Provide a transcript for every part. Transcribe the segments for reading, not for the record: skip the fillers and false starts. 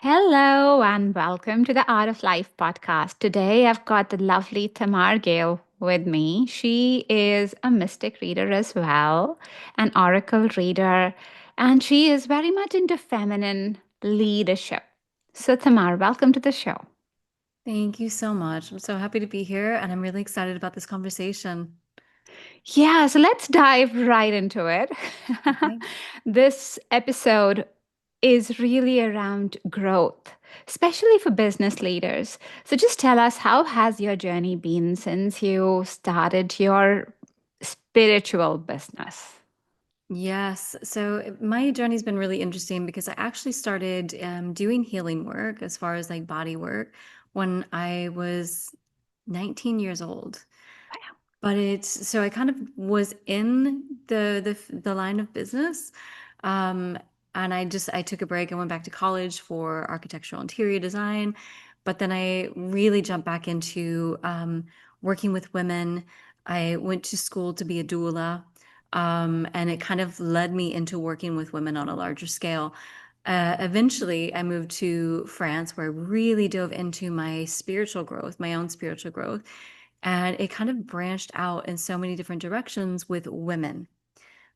Hello and welcome to the Art of Life podcast. Today I've got the lovely Tamar Gale with me. She is a mystic reader as well, an oracle reader, and she is very much into feminine leadership. So, Tamar, welcome to the show. Thank you so much. I'm so happy to be here, and I'm really excited about this conversation. Yeah, so let's dive right into it. Okay. This episode is really around growth, especially for business leaders. So just tell us, how has your journey been since you started your spiritual business? Yes. So my journey's been really interesting because I actually started doing healing work as far as like body work when I was 19 years old. But it's so I kind of was in the line of business. Um, and I took a break. I went back to college for architectural interior design, but then I really jumped back into working with women. I went to school to be a doula, and it kind of led me into working with women on a larger scale. Eventually, I moved to France, where I really dove into my spiritual growth, my own spiritual growth, and it kind of branched out in so many different directions with women.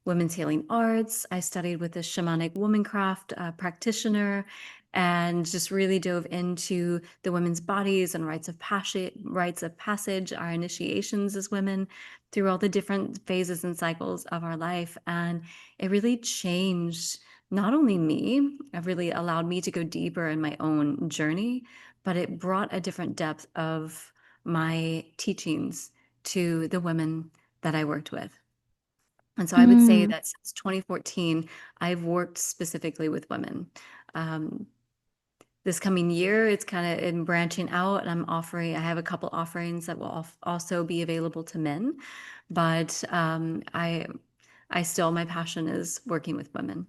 Women's healing arts. I studied with a shamanic womancraft practitioner and just really dove into the women's bodies and rites of passage, our initiations as women through all the different phases and cycles of our life. And it really changed not only me, it really allowed me to go deeper in my own journey, but it brought a different depth of my teachings to the women that I worked with. And so I would say Mm. that since 2014, I've worked specifically with women. Um, this coming year, it's kind of in branching out, and I have a couple offerings that will also be available to men. But my passion is working with women.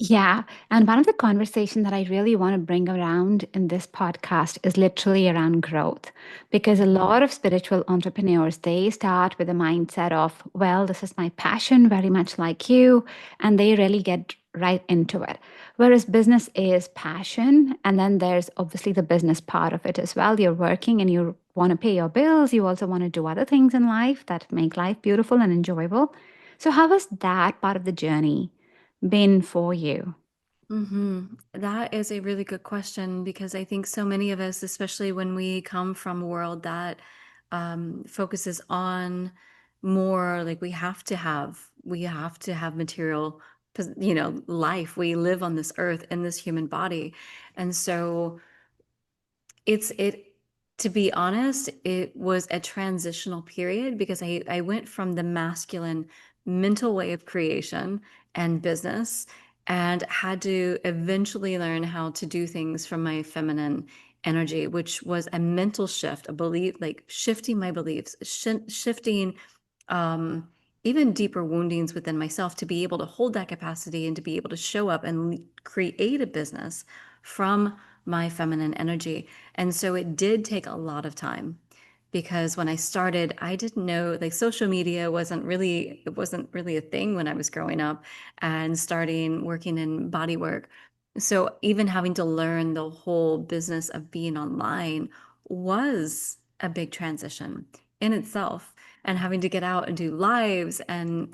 Yeah. And one of the conversations that I really want to bring around in this podcast is literally around growth. Because a Mhm. lot of spiritual entrepreneurs, they start with a mindset of, well, this is my passion, very much like you. And they really get right into it. Whereas business is passion. And then there's obviously the business part of it as well. You're working and you want to pay your bills. You also want to do other things in life that make life beautiful and enjoyable. So, how was that part of the journey been for you? That is a really good question because I think so many of us, especially when we come from a world that focuses on more like we have to have material, life. We live on this earth in this human body, and so it to be honest, it was a transitional period because I went from the masculine mental way of creation and business and had to eventually learn how to do things from my feminine energy, which was a mental shift, a belief, like shifting my beliefs, shifting um, even deeper woundings within myself to be able to hold that capacity and to be able to show up and create a business from my feminine energy. And so it did take a lot of time because when I started, I didn't know, like, social media wasn't really a thing when I was growing up and starting working in body work. So even having to learn the whole business of being online was a big transition in itself, and having to get out and do lives and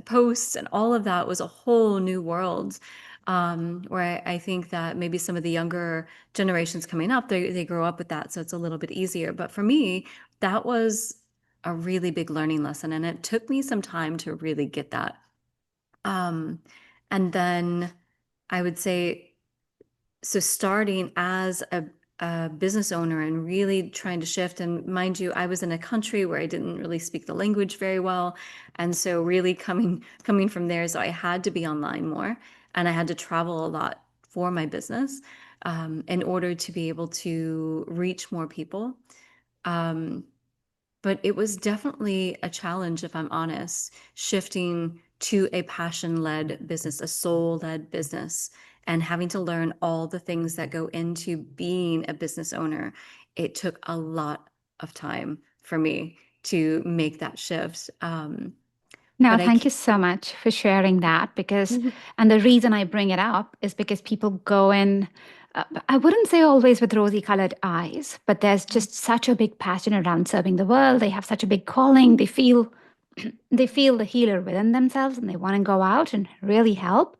posts and all of that was a whole new world, where I think that maybe some of the younger generations coming up, they grow up with that, so it's a little bit easier. But for me, that was a really big learning lesson, and it took me some time to really get that. Um, and then I would say, so starting as a business owner and really trying to shift, and mind you, I was in a country where I didn't really speak the language very well, and so really coming from there, so I had to be online more, and I had to travel a lot for my business, in order to be able to reach more people. Um, but it was definitely a challenge, if I'm honest, shifting to a passion-led business, a soul-led business, and having to learn all the things that go into being a business owner. It took a lot of time for me to make that shift. No, but I thank can't. you so much for sharing that and the reason I bring it up is because people go in, I wouldn't say always with rosy colored eyes, but there's just such a big passion around serving the world. They have such a big calling. They feel the healer within themselves and they want to go out and really help.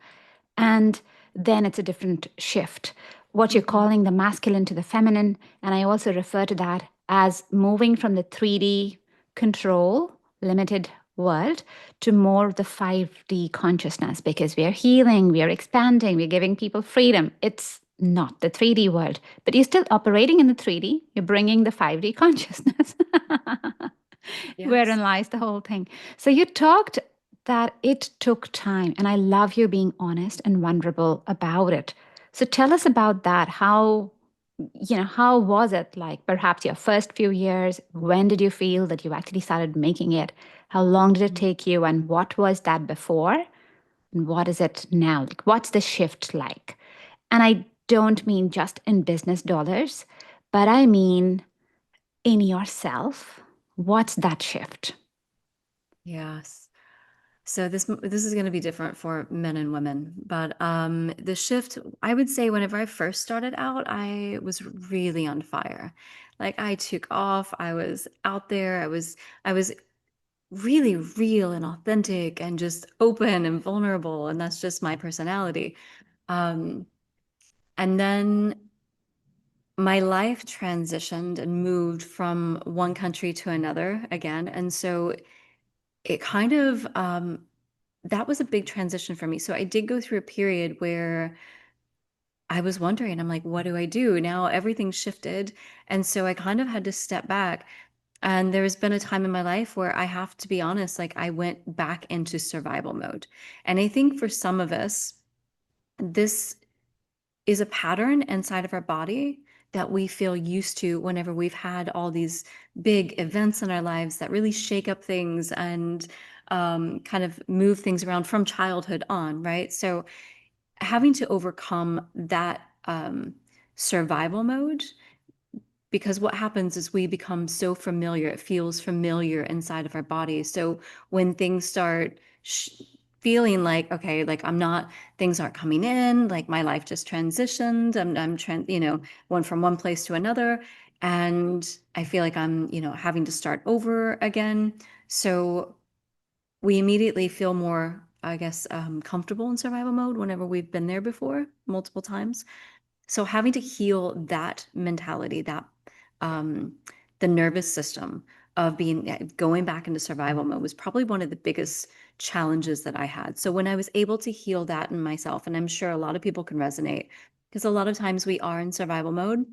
And then it's a different shift. What you're Mhm. calling the masculine to the feminine. And I also refer to that as moving from the 3D control, limited world to more of the 5D consciousness because we are healing, we are expanding, we're giving people freedom. It's not the 3D world, but you're still operating in the 3D, you're bringing the 5D consciousness. Yes. Wherein lies the whole thing. So you talked that it took time, and I love you being honest and vulnerable about it. So tell us about that. How was it like perhaps your first few years? When did you feel that you actually started making it? How long did it Mhm. take you? And what was that before? And what is it now? Like, what's the shift like? And I don't mean just in business dollars, but I mean in yourself. What's that shift? Yes. So this is going to be different for men and women, but the shift, I would say, whenever I first started out, I was really on fire. Like I took off, I was out there, I was really real and authentic and just open and vulnerable, and that's just my personality. Um, and then my life transitioned and moved from one country to another again, and so it kind of that was a big transition for me. So I did go through a period where I was wondering, I'm like, what do I do? Now everything shifted. And so I kind of had to step back. And there's been a time in my life where I have to be honest, like I went back into survival mode. And I think for some of us, this is a pattern inside of our body that we feel used to whenever we've had all these big events in our lives that really shake up things and kind of move things around from childhood on, right? So having to overcome that survival mode, because what happens is we become so familiar, it feels familiar inside of our body. So when things start feeling like, okay, like I'm not, things aren't coming in, like my life just transitioned, went from one place to another, and I feel like I'm, having to start over again. So we immediately feel more, I guess, comfortable in survival mode whenever we've been there before multiple times. So having to heal that mentality, that um, the nervous system of going back into survival mode was probably one of the biggest challenges that I had. So when I was able to heal that in myself, and I'm sure a lot of people can resonate, because a lot of times we are in survival mode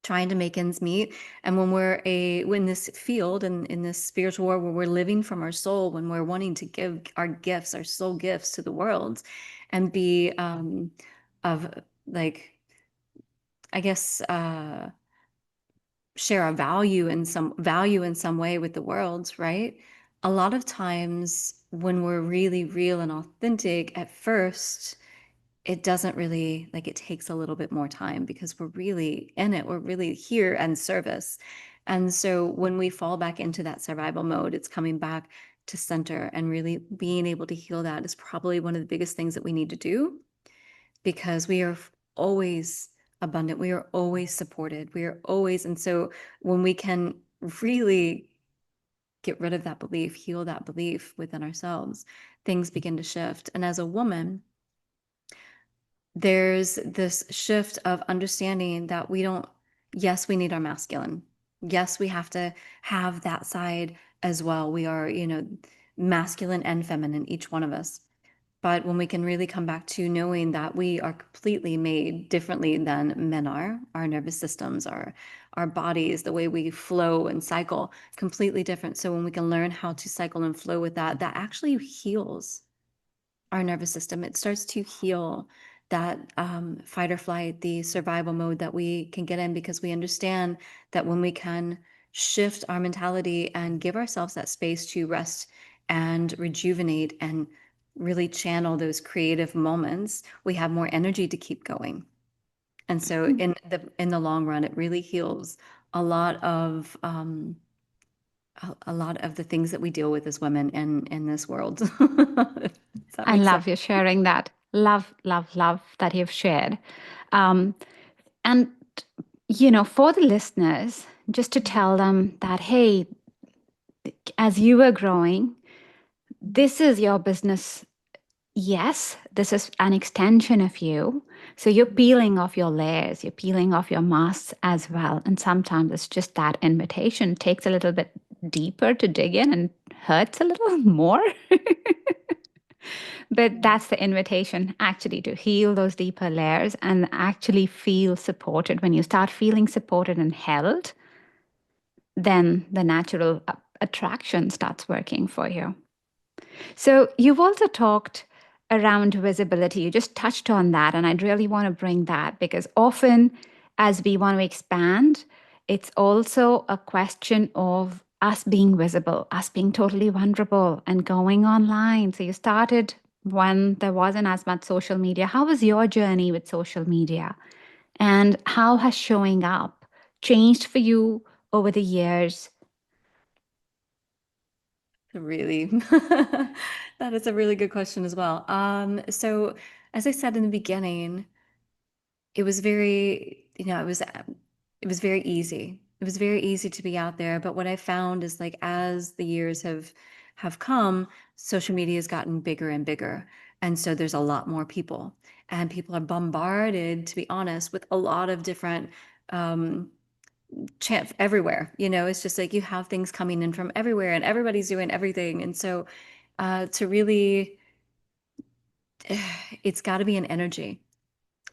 trying to make ends meet. And when when this field and in this spiritual world where we're living from our soul, when we're wanting to give our gifts, our soul gifts to the world and be of like, I guess, share a value in some way with the world, right? A lot of times when we're really real and authentic at first, it doesn't really, like, it takes a little bit more time because we're really in it. We're really here and service. And so when we fall back into that survival mode, it's coming back to center, and really being able to heal that is probably one of the biggest things that we need to do, because we are always abundant. We are always supported. We are always, and so when we can really get rid of that belief, heal that belief within ourselves, things begin to shift. And as a woman, there's this shift of understanding that we don't, yes, we need our masculine. Yes, we have to have that side as well. We are, masculine and feminine, each one of us. But when we can really come back to knowing that we are completely made differently than men are, our nervous systems, our bodies, the way we flow and cycle, completely different. So when we can learn how to cycle and flow with that, that actually heals our nervous system. It starts to heal that fight or flight, the survival mode that we can get in, because we understand that when we can shift our mentality and give ourselves that space to rest and rejuvenate and really channel those creative moments, we have more energy to keep going. And so in the long run, it really heals a lot of a lot of the things that we deal with as women in this world. If that I makes sense. love you sharing that. Love, love, love that you've shared. Um, and, for the listeners, just to tell them that, hey, as you were growing, this is your business. Yes, this is an extension of you. So you're peeling off your layers, you're peeling off your masks as well. And sometimes it's just that invitation takes a little bit deeper to dig in and hurts a little more. But Yeah. that's the invitation actually to heal those deeper layers and actually feel supported. When you start feeling supported and held, then the natural attraction starts working for you. So you've also talked around visibility. You just touched on that. And I'd really want to bring that because often as we want to expand, it's also a question of us being visible, us being totally vulnerable and going online. So you started when there wasn't as much social media. How was your journey with social media? And how has showing up changed for you over the years? Really, that is a really good question as well. So as I said in the beginning, it was very, it was very easy. It was very easy to be out there. But what I found is like as the years have come, social media has gotten bigger and bigger. And so there's a lot more people. And people are bombarded, to be honest, with a lot of different um chant everywhere. It's just like you have things coming in from everywhere and everybody's doing everything. And so to really it's got to be an energy.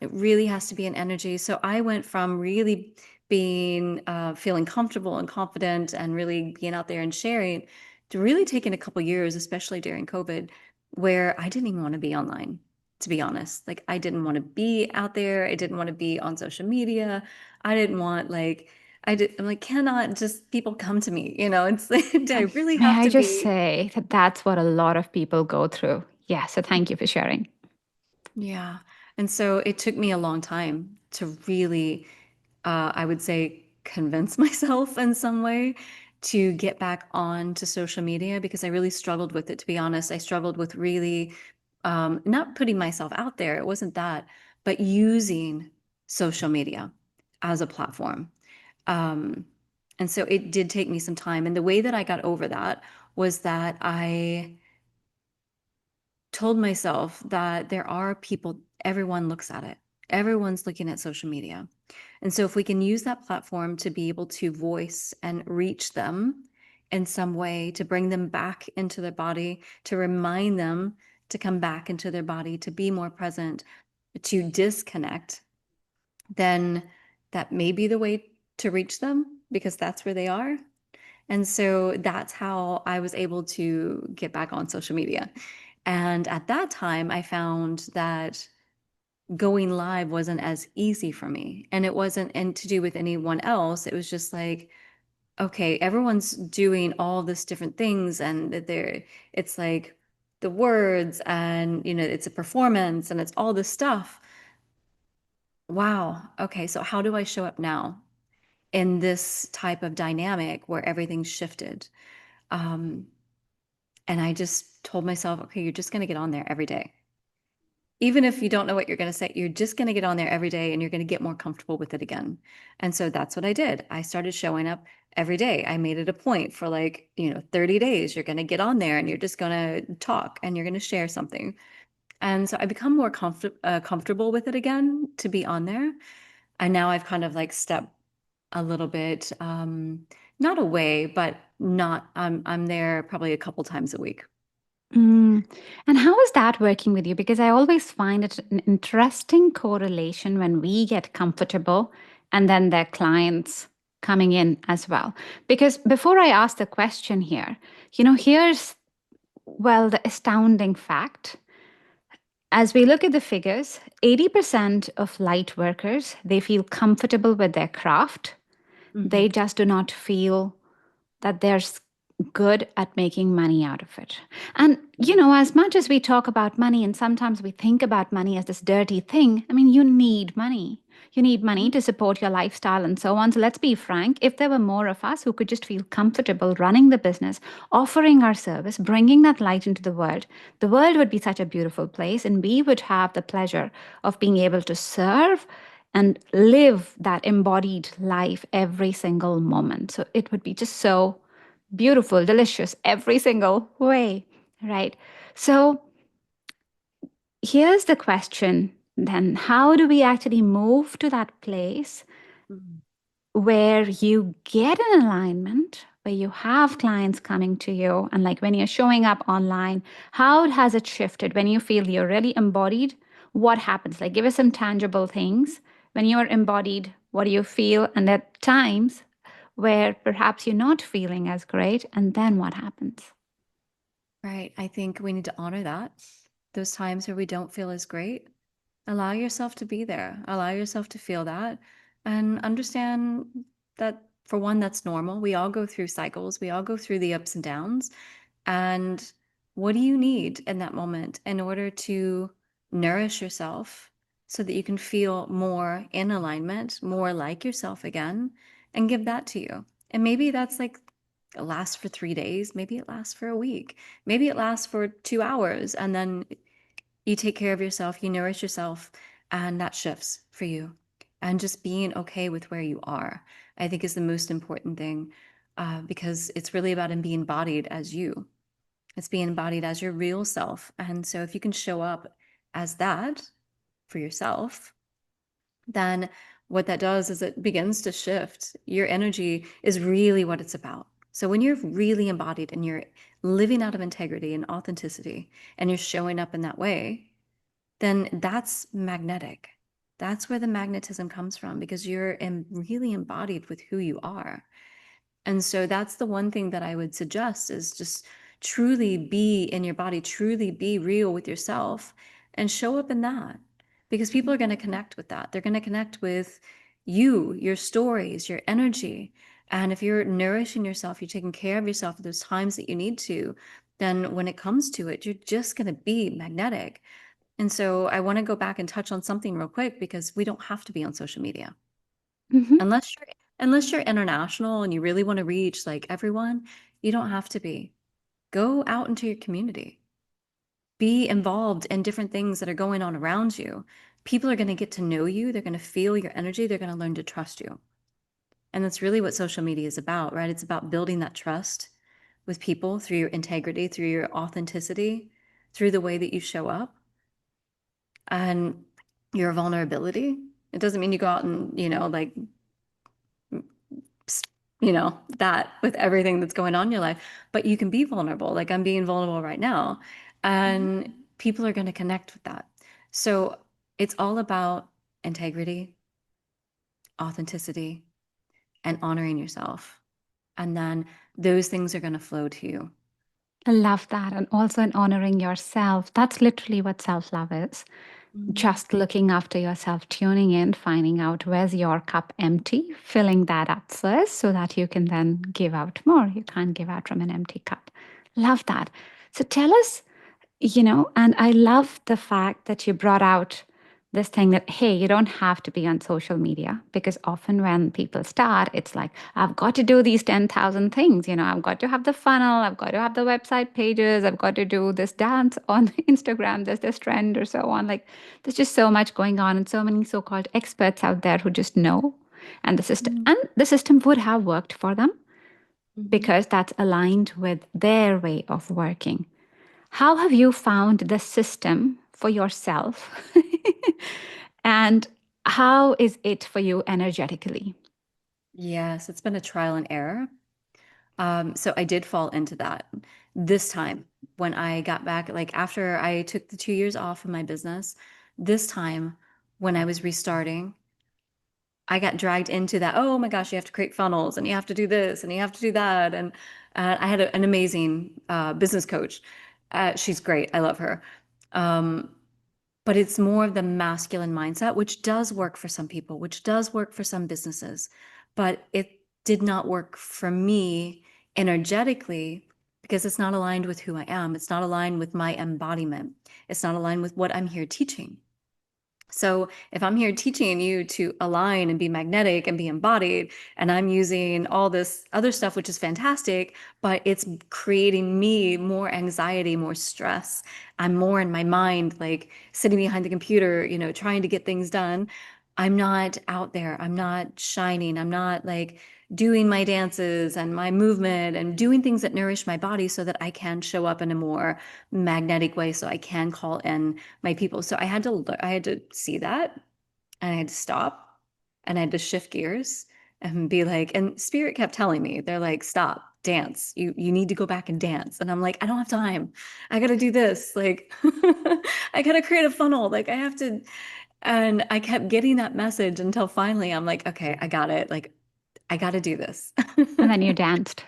It really has to be an energy. So I went from really being feeling comfortable and confident and really being out there and sharing to really taking a couple years, especially during COVID, where I didn't even want to be online, to be honest. Like I didn't want to be out there. I didn't want to be on social media. I didn't want like I'm like, cannot just people come to me, it's like, do I really May have I to just be? say that that's what a lot of people go through? Yeah, so thank you for sharing. Yeah. And so it took me a long time to really, I would say, convince myself in some way to get back on to social media because I really struggled with it, to be honest. I struggled with really not putting myself out there. It wasn't that, but using social media as a platform. Um, and so it did take me some time. And the way that I got over that was that I told myself that there are people, everyone looks at it. Everyone's looking at social media. And so if we can use that platform to be able to voice and reach them in some way, to bring them back into their body, to remind them to come back into their body, to be more present, to disconnect, then that may be the way to reach them because that's where they are. And so that's how I was able to get back on social media. And at that time, I found that going live wasn't as easy for me. And it wasn't and to do with anyone else. It was just like, okay, everyone's doing all this different things and it's like the words and it's a performance and it's all this stuff. Wow. Okay, so how do I show up now in this type of dynamic where everything's shifted? Um, And I just told myself, okay, you're just going to get on there every day. Even if you don't know what you're going to say, you're just going to get on there every day and you're going to get more comfortable with it again. And so that's what I did. I started showing up every day. I made it a point for like, 30 days, you're going to get on there and you're just going to talk and you're going to share something. And so I become more comfortable with it again to be on there. And now I've kind of like stepped a little bit, not away, but not, I'm there probably a couple times a week. Mm. And how is that working with you? Because I always find it an interesting correlation when we get comfortable and then their clients coming in as well. Because before I ask the question here, here's, well, the astounding fact. As we look at the figures, 80% of light workers, they feel comfortable with their craft. They Mhm. just do not feel that they're good at making money out of it. And, you know, as much as we talk about money and sometimes we think about money as this dirty thing, I mean, you need money. You need money Mhm. to support your lifestyle and so on. So let's be frank, if there were more of us who could just feel comfortable running the business, offering our service, bringing that light into the world would be such a beautiful place and we would have the pleasure of being able to serve and live that embodied life every single moment. So it would be just so beautiful, delicious, every single way, right? So here's the question then: how do we actually move to that place Mhm. where you get an alignment, where you have clients coming to you, and like when you're showing up online, how has it shifted when you feel you're really embodied? What happens? Like, give us some tangible things. When you're embodied, what do you feel? And at times where perhaps you're not feeling as great, and then what happens? Right. I think we need to honor that. Those times where we don't feel as great, allow yourself to be there. Allow yourself to feel that and understand that, for one, that's normal. We all go through cycles, we all go through the ups and downs. And what do you need in that moment in order to nourish yourself so that you can feel more in alignment, more like yourself again, and give that to you? And maybe that's like, it lasts for 3 days, maybe it lasts for a week, maybe it lasts for 2 hours, and then you take care of yourself, you nourish yourself, and that shifts for you. And just being okay with where you are, I think, is the most important thing, because it's really about being embodied as you. It's being embodied as your real self. And so if you can show up as that for yourself, then what that does is it begins to shift. Your energy is really what it's about. So when you're really embodied and you're living out of integrity and authenticity and you're showing up in that way, then that's magnetic. That's where the magnetism comes from, because you're really embodied with who you are. And so that's the one thing that I would suggest, is just truly be in your body, truly be real with yourself and show up in that, because people are going to connect with that. They're going to connect with you, your stories, your energy. And if you're nourishing yourself, you're taking care of yourself at those times that you need to, then when it comes to it, you're just going to be magnetic. And so I want to go back and touch on something real quick, because we don't have to be on social media. Mhm. Unless you're international and you really want to reach like everyone, you don't have to be. Go out into your community. Be involved in different things that are going on around you. People are going to get to know you, they're going to feel your energy, they're going to learn to trust you. And that's really what social media is about, right? It's about building that trust with people through your integrity, through your authenticity, through the way that you show up, and your vulnerability. It doesn't mean you go out and, like, that with everything that's going on in your life, but you can be vulnerable. Like, I'm being vulnerable right now, and people are going to connect with that. So it's all about integrity, authenticity, and honoring yourself. And then those things are going to flow to you. I love that. And also in honoring yourself. That's literally what self love is. Mhm. Just looking after yourself, tuning in, finding out where's your cup empty, filling that up first so that you can then give out more. You can't give out from an empty cup. Love that. So tell us, and I love the fact that you brought out this thing that, hey, you don't have to be on social media, because often when people start, it's like, I've got to do these 10,000 things. I've got to have the funnel, I've got to have the website pages, I've got to do this dance on Instagram, there's this trend or so on. Like, there's just so much going on and so many so-called experts out there who just know. And the system would have worked for them Mhm. because that's aligned with their way of working. How have you found the system for yourself? And how is it for you energetically? Yes, it's been a trial and error. So I did fall into that this time when I got back, like after I took the 2 years off of my business. This time when I was restarting, I got dragged into that. Oh my gosh, you have to create funnels and you have to do this and you have to do that. And I had an amazing business coach. She's great. I love her. Um, but it's more of the masculine mindset, which does work for some people, which does work for some businesses, but it did not work for me energetically, because it's not aligned with who I am. It's not aligned with my embodiment. It's not aligned with what I'm here teaching. So if I'm here teaching you to align and be magnetic and be embodied, and I'm using all this other stuff, which is fantastic, but it's creating me more anxiety, more stress. I'm more in my mind, like sitting behind the computer, trying to get things done. I'm not out there. I'm not shining. I'm not like doing my dances and my movement and doing things that nourish my body so that I can show up in a more magnetic way so I can call in my people. So I had to see that, and I had to stop, and I had to shift gears and be like, and spirit kept telling me, they're like, stop, dance. You need to go back and dance. And I'm like, I don't have time. I gotta do this. Like I gotta create a funnel. Like I have to, and I kept getting that message until finally I'm like, okay, I got it. Like I gotta do this. And then you danced.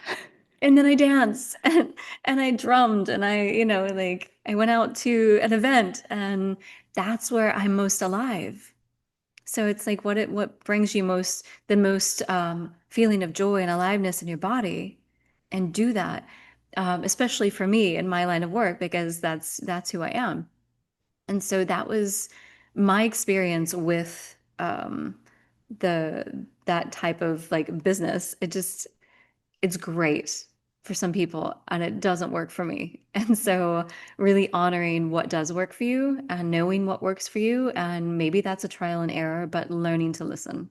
And then I danced and I drummed and like I went out to an event, and that's where I'm most alive. So it's like what brings you the most feeling of joy and aliveness in your body, and do that. Especially for me in my line of work, because that's who I am. And so that was my experience with that type of like business. It's great for some people and it doesn't work for me. And so really honoring what does work for you and knowing what works for you. And maybe that's a trial and error, but learning to listen.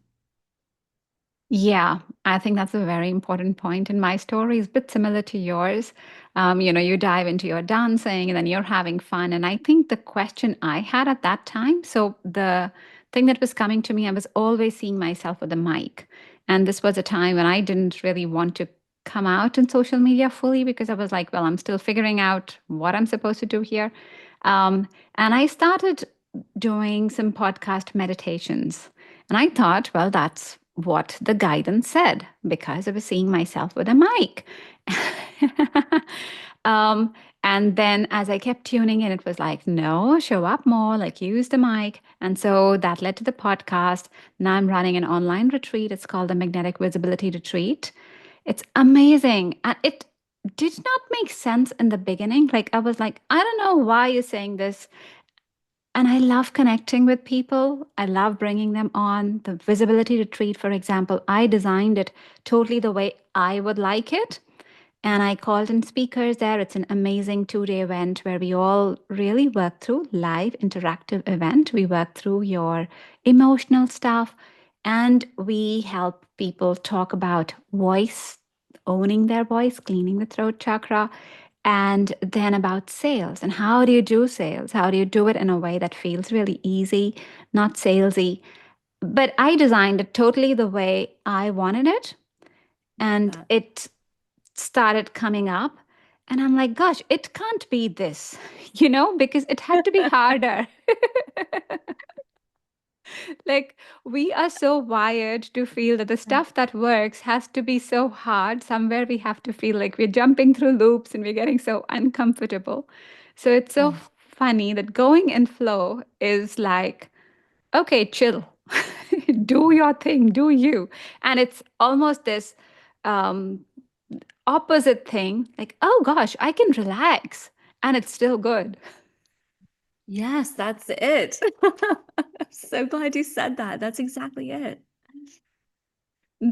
Yeah, I think that's a very important point. And my story is a bit similar to yours. You dive into your dancing and then you're having fun. And I think the question I had at that time, so the thing that was coming to me, I was always seeing myself with a mic. And this was a time when I didn't really want to come out in social media fully because I was like, well, I'm still figuring out what I'm supposed to do here. And I started doing some podcast meditations. And I thought, well, that's what the guidance said because I was seeing myself with a mic. um, and then as I kept tuning in, it was like, no, show up more, like use the mic. And so that led to the podcast. Now I'm running an online retreat. It's called the Magnetic Visibility Retreat. It's amazing. And it did not make sense in the beginning. Like, I was like, I don't know why you're saying this. And I love connecting with people. I love bringing them on. The visibility retreat, for example, I designed it totally the way I would like it. And I called in speakers there. It's an amazing 2-day event where we all really work through live interactive event. We work through your emotional stuff and we help people talk about voice, owning their voice, cleaning the throat chakra, and then about sales and how do you do sales? How do you do it in a way that feels really easy, not salesy? But I designed it totally the way I wanted it. Love And that. it started coming up. And I'm like, gosh, it can't be this, because it had to be harder. Like, we are so wired to feel that the stuff that works has to be so hard. Somewhere we have to feel like we're jumping through loops and we're getting so uncomfortable. So it's so Mm. funny that going in flow is like, okay, chill, do your thing, do you. And it's almost this um, opposite thing like, oh gosh, I can relax and it's still good. Yes, that's it. I'm so glad you said that. That's exactly it.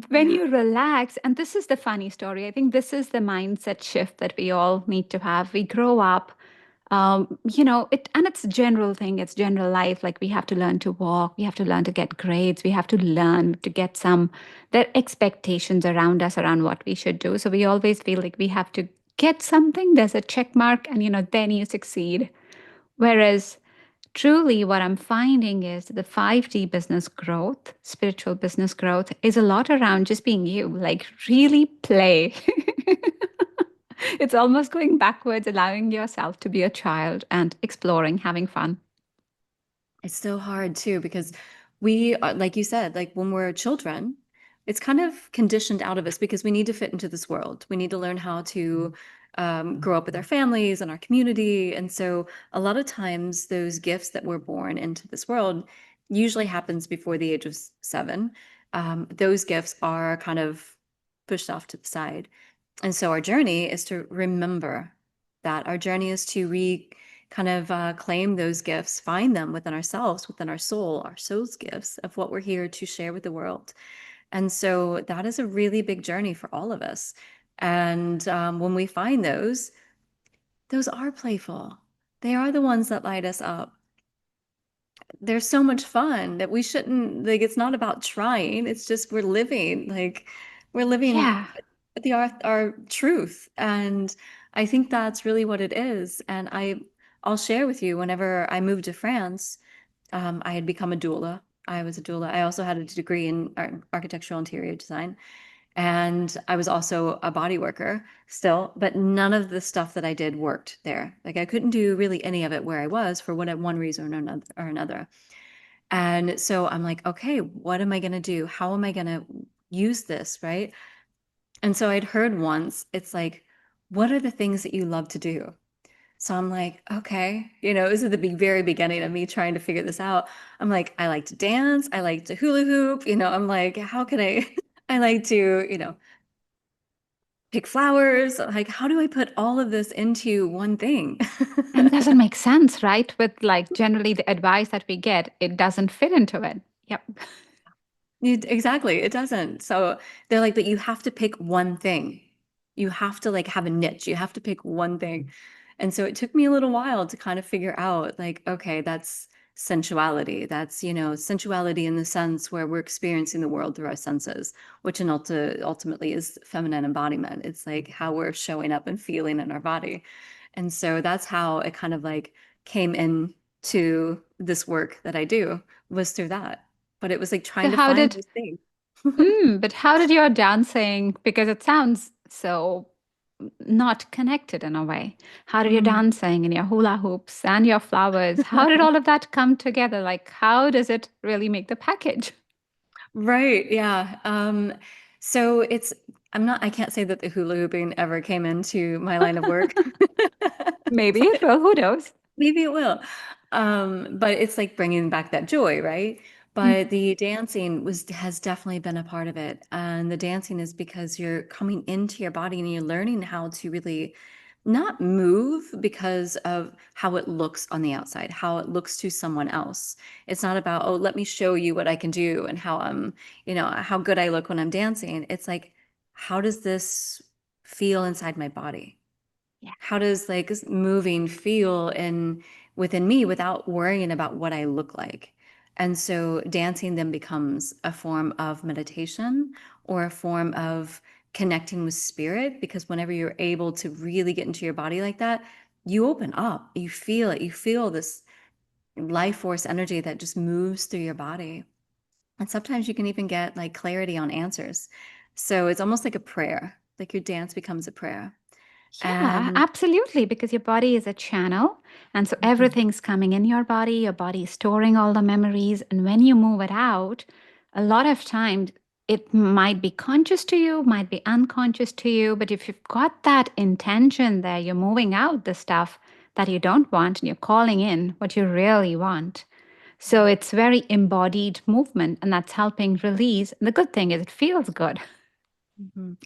When Yeah. you relax, and this is the funny story, I think this is the mindset shift that we all need to have. We grow up, and it's a general thing, it's general life. Like we have to learn to walk, we have to learn to get grades, we have to learn to get there are expectations around us around what we should do. So we always feel like we have to get something, there's a check mark, and then you succeed. Whereas truly, what I'm finding is the 5D business growth, spiritual business growth, is a lot around just being you, like really play. It's almost going backwards, allowing yourself to be a child and exploring, having fun. It's so hard too because we are, like you said, like when we're children, it's kind of conditioned out of us because we need to fit into this world. We need to learn how to grow up with our families and our community. And so a lot of times those gifts that we're born into this world usually happens before the age of 7. Those gifts are kind of pushed off to the side. And so our journey is to remember that. Our journey is to kind of claim those gifts, find them within ourselves, within our soul's gifts of what we're here to share with the world. And so that is a really big journey for all of us. And when we find those are playful. They are the ones that light us up. They're so much fun that we shouldn't, like, it's not about trying. It's just we're living Yeah. our truth. And I think that's really what it is. And I'll share with you, whenever I moved to France, I had become a doula. I was a doula. I also had a degree in architectural interior design. And I was also a body worker still, but none of the stuff that I did worked there. Like, I couldn't do really any of it where I was for one reason or another. And so I'm like, okay, what am I going to do? How am I going to use this? Right. And so I'd heard once, it's like, what are the things that you love to do? So I'm like, okay, this is the very beginning of me trying to figure this out. I'm like, I like to dance. I like to hula hoop. I'm like, how can I, I like to, pick flowers. Like, how do I put all of this into one thing? And it doesn't make sense, right? With like generally the advice that we get, it doesn't fit into it. Yep. Exactly. It doesn't. So they're like, but you have to pick one thing. You have to like have a niche. You have to pick one thing. And so it took me a little while to kind of figure out like, okay, that's sensuality. That's, sensuality in the sense where we're experiencing the world through our senses, which ultimately is feminine embodiment. It's like how we're showing up and feeling in our body. And so that's how it kind of like came into this work that I do, was through that. But it was like So trying to how find did those things. but how did your dancing, because it sounds so not connected in a way. How did your Mm. dancing and your hula hoops and your flowers, how did all of that come together? Like how does it really make the package? Right. Yeah. So I can't say that the hula hooping ever came into my line of work. Maybe it will, who knows? Maybe it will. But it's like bringing back that joy, right? But Mhm. the dancing has definitely been a part of it. And the dancing is because you're coming into your body and you're learning how to really not move because of how it looks on the outside, how it looks to someone else. It's not about, oh, let me show you what I can do and how good I look when I'm dancing. It's like, how does this feel inside my body? Yeah. How does like moving feel within me without worrying about what I look like? And so dancing then becomes a form of meditation or a form of connecting with spirit, because whenever you're able to really get into your body like that, you open up, you feel it, you feel this life force energy that just moves through your body. And sometimes you can even get like clarity on answers. So it's almost like a prayer, like your dance becomes a prayer. Yeah, And absolutely. Because your body is a channel. And so Mhm. everything's coming in your body is storing all the memories. And when you move it out, a lot of times it might be conscious to you, might be unconscious to you. But if you've got that intention there, you're moving out the stuff that you don't want and you're calling in what you really want. So it's very embodied movement and that's helping release. And the good thing is it feels good.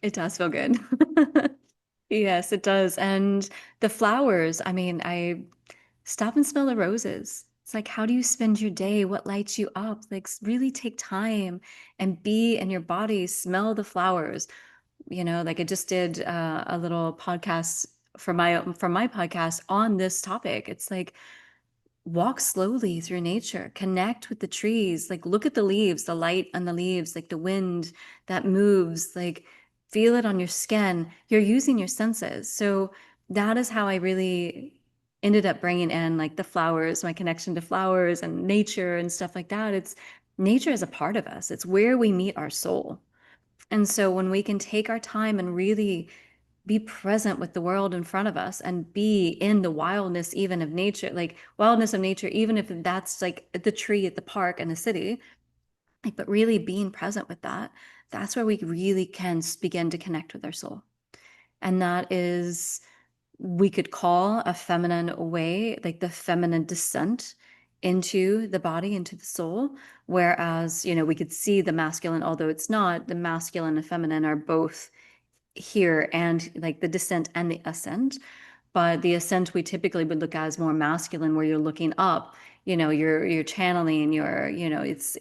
It does feel good. Yes, it does. And the flowers, I mean, I stop and smell the roses. It's like, how do you spend your day? What lights you up? Like, really take time and be in your body, smell the flowers. Like I just did a little podcast for my podcast on this topic. It's like, walk slowly through nature, connect with the trees, like look at the leaves, the light on the leaves, like the wind that moves, like feel it on your skin. You're using your senses. So that is how I really ended up bringing in like the flowers, my connection to flowers and nature and stuff like that. It's nature is a part of us. It's where we meet our soul. And so when we can take our time and really be present with the world in front of us and be in the wildness even of nature, like wildness of nature, even if that's like the tree at the park in the city, like, but really being present with that, that's where we really can begin to connect with our soul. And that is, we could call a feminine way, like the feminine descent into the body, into the soul. Whereas, we could see the masculine, although it's not, the masculine and feminine are both here, and like the descent and the ascent. But the ascent we typically would look at as more masculine, where you're looking up, you're channeling, it's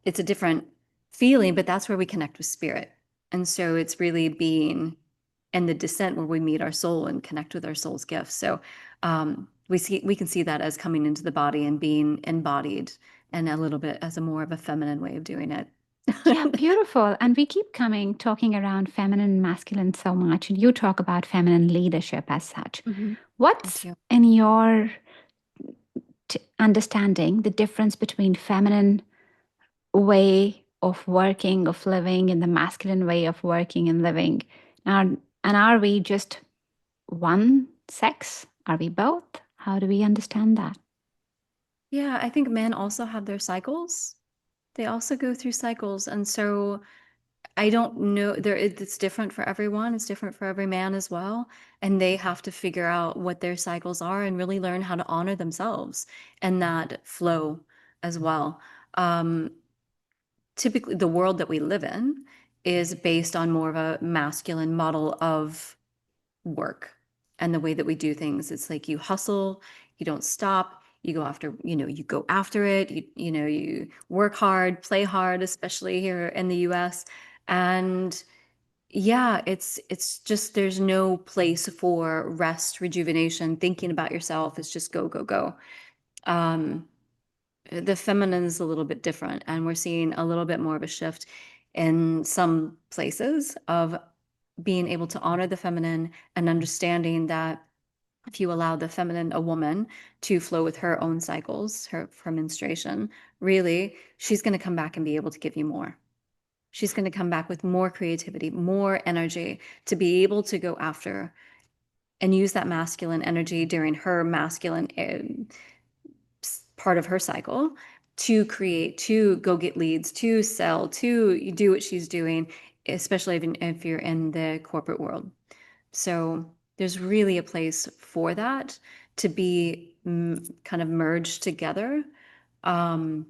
a different feeling, but that's where we connect with spirit. And so it's really being in the descent where we meet our soul and connect with our soul's gifts. So we can see that as coming into the body and being embodied, and a little bit as a more of a feminine way of doing it. Yeah, beautiful. And we keep talking around feminine and masculine so much, and you talk about feminine leadership as such. Mhm. Thank What's you. in your understanding the difference between feminine way of working, of living, and the masculine way of working and living? Now, and are we just one sex? Are we both? How do we understand that? Yeah, I think men also have their cycles. They also go through cycles. And so I don't know, it's different for everyone. It's different for every man as well. And they have to figure out what their cycles are and really learn how to honor themselves and that flow as well. Um, Typically, the world that we live in is based on more of a masculine model of work and the way that we do things. It's like you hustle, you don't stop, you go after it, you work hard, play hard, especially here in the US. And yeah, it's just there's no place for rest, rejuvenation, thinking about yourself. It's just go, go, go. Um, the feminine is a little bit different, and we're seeing a little bit more of a shift in some places of being able to honor the feminine and understanding that if you allow the feminine, a woman, to flow with her own cycles, her menstruation, really, she's going to come back and be able to give you more. She's going to come back with more creativity, more energy to be able to go after and use that masculine energy during her masculine part of her cycle to create, to go get leads, to sell, to do what she's doing, especially if you're in the corporate world. So there's really a place for that to be kind of merged together. Um,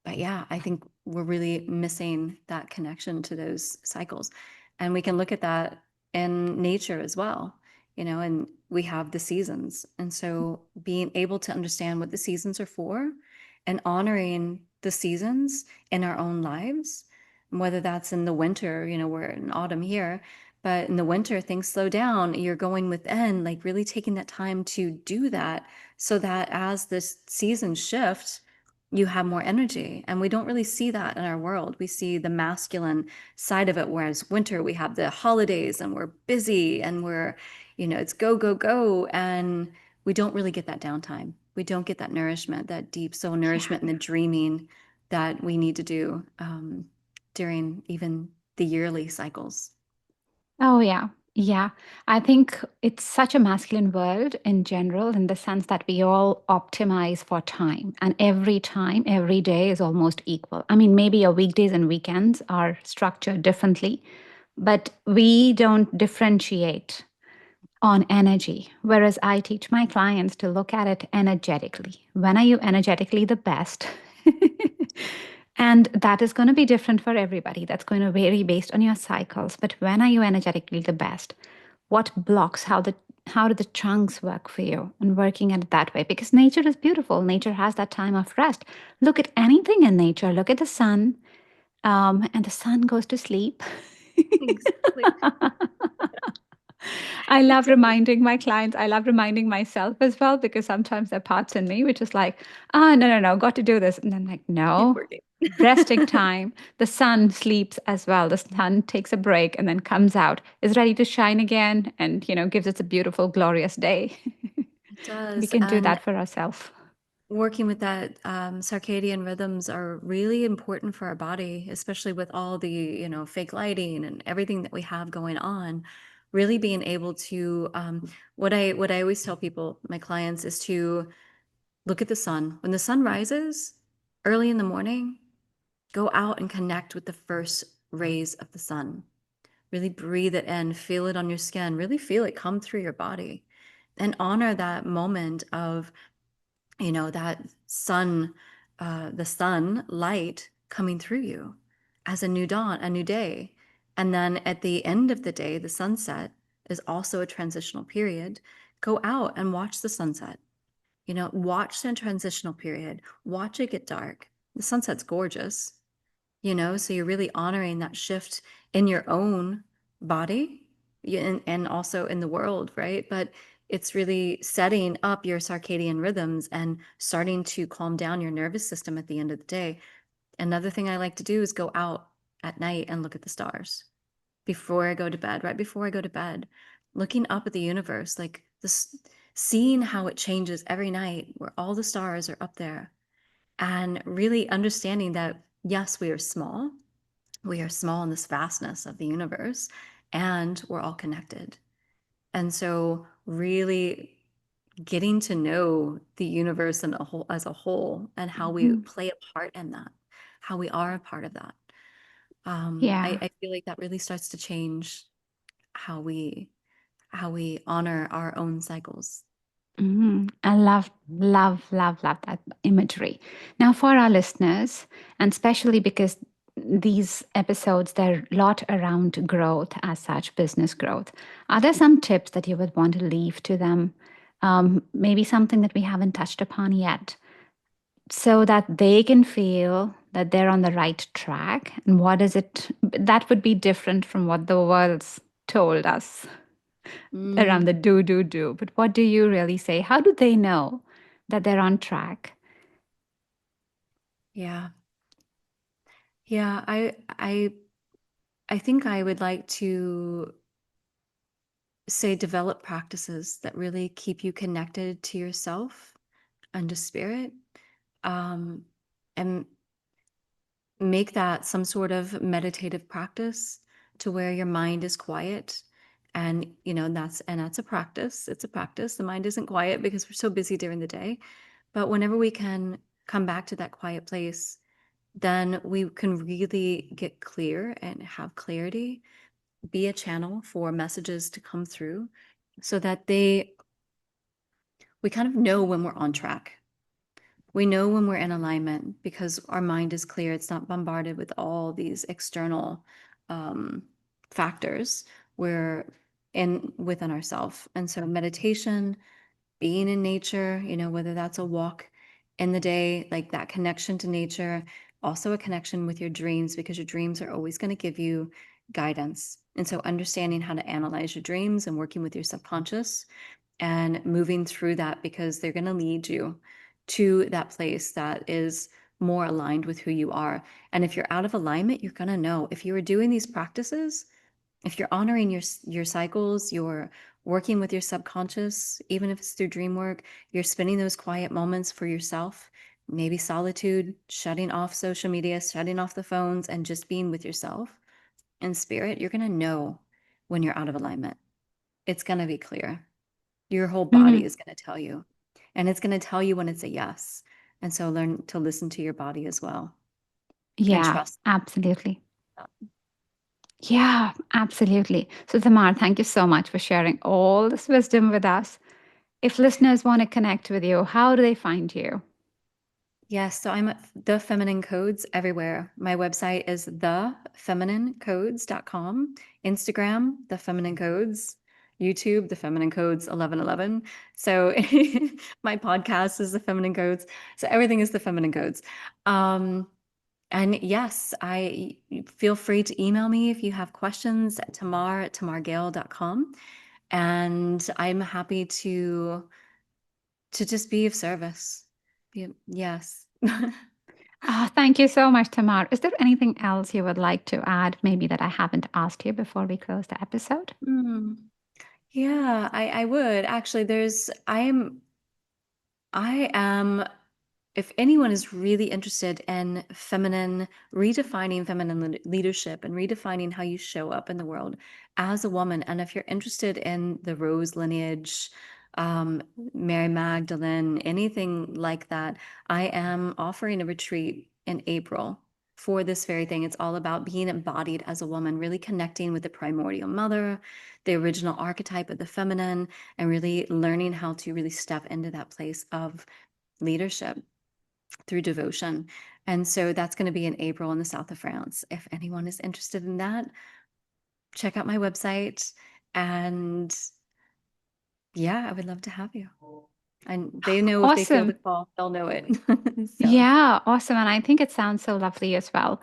but yeah, I think we're really missing that connection to those cycles. And we can look at that in nature as well, and we have the seasons. And so being able to understand what the seasons are for and honoring the seasons in our own lives, whether that's in the winter, we're in autumn here, but in the winter, things slow down. You're going within, like really taking that time to do that so that as the seasons shift, you have more energy. And we don't really see that in our world. We see the masculine side of it, whereas winter, we have the holidays and we're busy and it's go, go, go. And we don't really get that downtime. We don't get that nourishment, that deep soul Yeah. nourishment and the dreaming that we need to do during even the yearly cycles. Oh, yeah. Yeah. I think it's such a masculine world in general, in the sense that we all optimize for time, and every time, every day is almost equal. I mean, maybe your weekdays and weekends are structured differently, but we don't differentiate on energy. Whereas I teach my clients to look at it energetically. When are you energetically the best? And that is going to be different for everybody. That's going to vary based on your cycles. But when are you energetically the best? What blocks? How do the chunks work for you? And working at it that way, because nature is beautiful. Nature has that time of rest. Look at anything in nature. Look at the sun, and the sun goes to sleep. Exactly. I It love does. reminding my clients, I love reminding myself as well, because sometimes there are parts in me which is like, no, no, no, got to do this. And I'm like, Keep no, working. resting time. The sun sleeps as well. The sun takes a break and then comes out, is ready to shine again, and, gives us a beautiful, glorious day. It We does. can do And that for ourselves. working with that circadian rhythms are really important for our body, especially with all the, fake lighting and everything that we have going on. Really being able to, what I always tell people, my clients, is to look at the sun. When the sun rises early in the morning, go out and connect with the first rays of the sun. Really breathe it in, feel it on your skin, really feel it come through your body, and honor that moment of that the sun light coming through you as a new dawn, a new day. And then at the end of the day, the sunset is also a transitional period. Go out and watch the sunset. You know, watch the transitional period, watch it get dark. The sunset's gorgeous, you know, so you're really honoring that shift in your own body and also in the world, right? But it's really setting up your circadian rhythms and starting to calm down your nervous system at the end of the day. Another thing I like to do is go out at night and look at the stars before I go to bed, right before I go to bed, looking up at the universe, like this, seeing how it changes every night, where all the stars are up there, and really understanding that, yes, we are small. We are small in this vastness of the universe, and we're all connected. And so, really getting to know the universe in a whole, as a whole, and how we Mhm. play a part in that, how we are a part of that. Yeah. I feel like that really starts to change how we honor our own cycles. I love, love, love, love that imagery. Now, for our listeners, and especially because these episodes, they're a lot around growth as such, business growth. Are there some tips that you would want to leave to them? Maybe something that we haven't touched upon yet, so that they can feel that they're on the right track. And what is it that would be different from what the world's told us around Mm, the do. But what do you really say? How do they know that they're on track? yeah. Yeah, I think I would like to say develop practices that really keep you connected to yourself and to spirit. Um, and make that some sort of meditative practice to where your mind is quiet. And you know, that's a practice. It's a practice. The mind isn't quiet because we're so busy during the day. But whenever we can come back to that quiet place, then we can really get clear and have clarity, be a channel for messages to come through so that we kind of know when we're on track. We know when we're in alignment because our mind is clear. It's not bombarded with all these external um, factors. We're in within ourselves. And so meditation, being in nature, you know, whether that's a walk in the day, like that connection to nature, also a connection with your dreams, because your dreams are always going to give you guidance. And so understanding how to analyze your dreams and working with your subconscious and moving through that, because they're going to lead you to that place that is more aligned with who you are. And if you're out of alignment, you're going to know. If you are doing these practices, if you're honoring your cycles, you're working with your subconscious, even if it's through dream work, you're spending those quiet moments for yourself, maybe solitude, shutting off social media, shutting off the phones, and just being with yourself in spirit, you're going to know when you're out of alignment. It's going to be clear. Your whole body Mhm. is going to tell you, and it's going to tell you when it's a yes. And so learn to listen to your body as well and Yeah, trust absolutely. that. Yeah, absolutely. So, Tamar, thank you so much for sharing all this wisdom with us. If listeners want to connect with you, how do they find you? Yes, so I'm at The Feminine Codes everywhere. My website is thefemininecodes.com, Instagram, The Feminine Codes, YouTube, The Feminine Codes 1111. So my podcast is The Feminine Codes. So everything is The Feminine Codes. Um, and yes, I feel free to email me if you have questions at tamargale.com. And I'm happy to just be of service. Yes. Thank you so much, Tamar. Is there anything else you would like to add, maybe that I haven't asked you before we close the episode? Hmm. Yeah, I would actually. I am if anyone is really interested in redefining feminine leadership and redefining how you show up in the world as a woman, and if you're interested in the Rose lineage, Mary Magdalene, anything like that, I am offering a retreat in April for this very thing. It's all about being embodied as a woman, really connecting with the primordial mother, the original archetype of the feminine, and really learning how to really step into that place of leadership through devotion. And so that's going to be in April in the south of France. If anyone is interested in that, check out my website. And yeah, I would love to have you. And they know if they feel the Awesome. call, they'll know it. So, Yeah, awesome. And I think it sounds so lovely as well.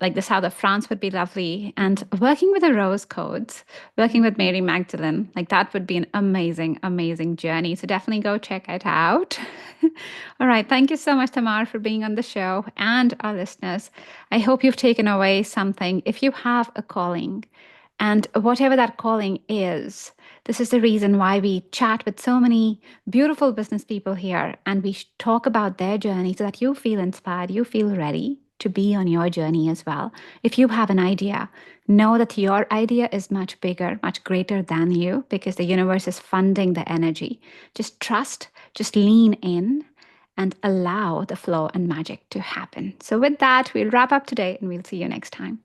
Like the south of France would be lovely. And working with the rose codes, working with mhm. Mary Magdalene, like that would be an amazing, amazing journey. So definitely go check it out. All right. Thank you so much, Tamar, for being on the show and our listeners. I hope you've taken away something. If you have a calling, and whatever that calling is, this is the reason why we chat with so many beautiful business people here and we talk about their journey so that you feel inspired, you feel ready to be on your journey as well. If you have an idea, know that your idea is much bigger, much greater than you because the universe is funding the energy. Just trust, just lean in and allow the flow and magic to happen. So, with that, we'll wrap up today and we'll see you next time.